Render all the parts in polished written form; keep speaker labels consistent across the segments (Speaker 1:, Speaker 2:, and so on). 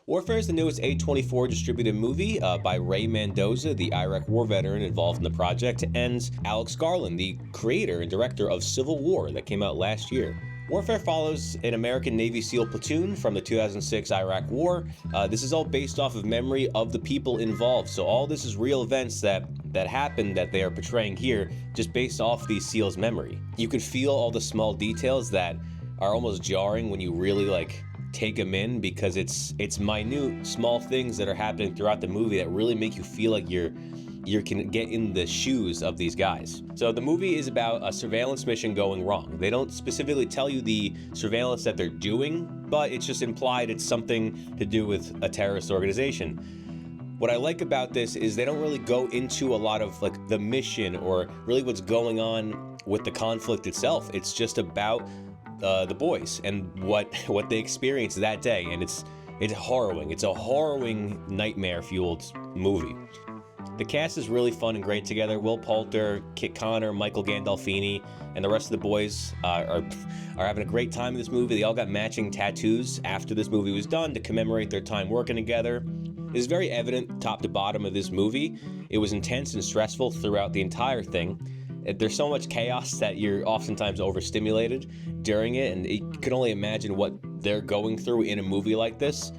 Speaker 1: Warfare is the newest A24 distributed movie by Ray Mendoza, the Iraq war veteran involved in the project, and Alex Garland, the creator and director of Civil War that came out last year. Warfare follows an American Navy SEAL platoon from the 2006 Iraq War. This is all based off of memory of the people involved, so all this is real events that happened that they are portraying here, just based off these SEALs' memory. You can feel all the small details that are almost jarring when you really take them in, because it's minute, small things that are happening throughout the movie that really make you feel like you can get in the shoes of these guys. So the movie is about a surveillance mission going wrong. They don't specifically tell you the surveillance that they're doing, but it's just implied it's something to do with a terrorist organization. What I like about this is they don't really go into a lot of the mission or really what's going on with the conflict itself. It's just about the boys and what they experienced that day, and it's harrowing. It's a harrowing, nightmare-fueled movie. The cast is really fun and great together. Will Poulter, Kit Connor, Michael Gandolfini, and the rest of the boys are having a great time in this movie. They all got matching tattoos after this movie was done to commemorate their time working together. It is very evident top to bottom of this movie. It was intense and stressful throughout the entire thing. There's so much chaos that you're oftentimes overstimulated during it, and you can only imagine what they're going through in a movie like this.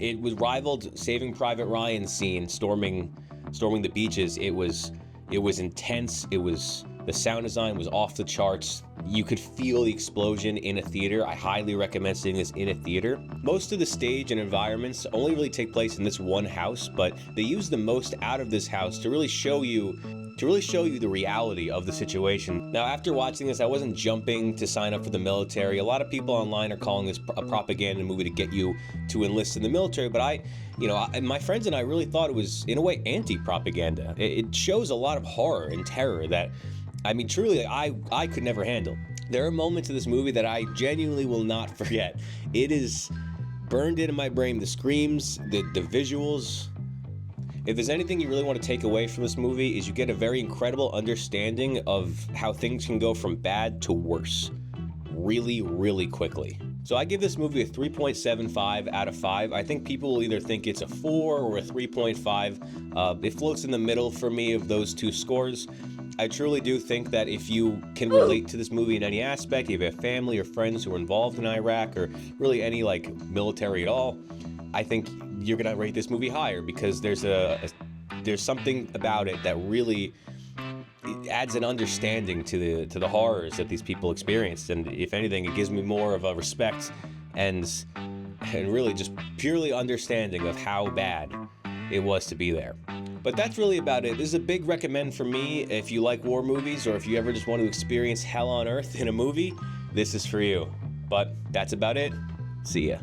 Speaker 1: It was rivaled Saving Private Ryan's scene, storming the beaches. It was intense. The sound design was off the charts. You could feel the explosion in a theater. I highly recommend seeing this in a theater. Most of the stage and environments only really take place in this one house, but they use the most out of this house to really show you the reality of the situation. Now, after watching this, I wasn't jumping to sign up for the military. A lot of people online are calling this a propaganda movie to get you to enlist in the military, but my friends and I really thought it was, in a way, anti-propaganda. It shows a lot of horror and terror that, truly, I could never handle. There are moments of this movie that I genuinely will not forget. It is burned into my brain. The screams, the visuals. If there's anything you really want to take away from this movie, is you get a very incredible understanding of how things can go from bad to worse really, really quickly. So I give this movie a 3.75 out of 5. I think people will either think it's a 4 or a 3.5. It floats in the middle for me of those two scores. I truly do think that if you can relate to this movie in any aspect, if you have family or friends who are involved in Iraq or really any military at all, I think you're gonna rate this movie higher, because there's something about it that really adds an understanding to the horrors that these people experienced, and if anything, it gives me more of a respect and really just purely understanding of how bad it was to be there. But that's really about it. This is a big recommend for me. If you like war movies, or if you ever just want to experience hell on earth in a movie, this is for you. But that's about it. See ya.